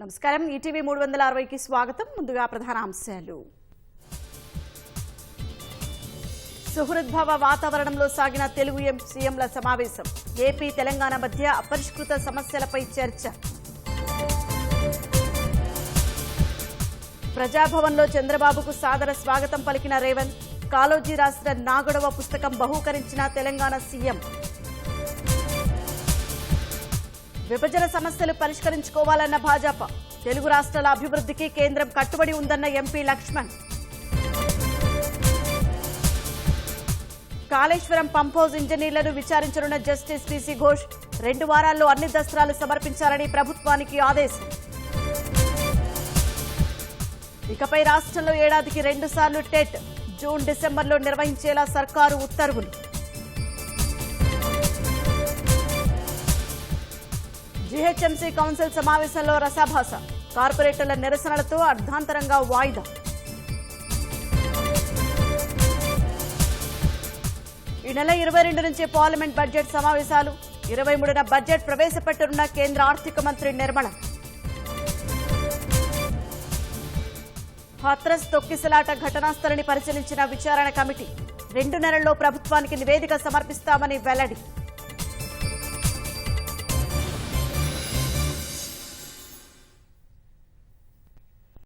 నమస్కారం ఈటీవీ 360కి స్వాగతం. ముందుగా ప్రధాన అంశాలు. సుహృద్భావ వాతావరణంలో సాగిన తెలుగు సీఎంల సమావేశం. ఏపీ తెలంగాణ మధ్య అపరిష్కృత సమస్యలపై చర్చ. ప్రజాభవన్లో చంద్రబాబుకు సాదర స్వాగతం పలికిన రేవంత్. కాళోజీ రాసిన నాగొడవ పుస్తకం బహూకరించిన తెలంగాణ సీఎం. విభజన సమస్యలు పరిష్కరించుకోవాలన్న భాజపా. తెలుగు రాష్ట్రాల అభివృద్ధికి కేంద్రం కట్టుబడి ఉందన్న MP Laxman. Kaleshwaram pump house ఇంజనీర్లను విచారించనున్న జస్టిస్ పీసీ ఘోష్. 2 వారాల్లో అన్ని దస్త్రాలు సమర్పించాలని ప్రభుత్వానికి ఆదేశం. ఇకపై రాష్ట్రంలో ఏడాదికి 2 సార్లు టెట్. జూన్, డిసెంబర్లో నిర్వహించేలా సర్కారు ఉత్తర్వులు. జీహెచ్ఎంసీ కౌన్సిల్ సమావేశంలో రసాభాస. కార్పొరేటర్ల నిరసనలతో అర్ధాంతరంగా వాయిదా. ఈ నెల 22 నుంచి పార్లమెంట్ బడ్జెట్ సమావేశాలు. 23న బడ్జెట్ ప్రవేశపెట్టనున్న కేంద్ర ఆర్థిక మంత్రి నిర్మల. హాత్రస్ తొక్కిసలాట ఘటనా స్థలిని పరిశీలించిన విచారణ కమిటీ. 2 నెలల్లో ప్రభుత్వానికి నివేదిక సమర్పిస్తామని వెల్లడి.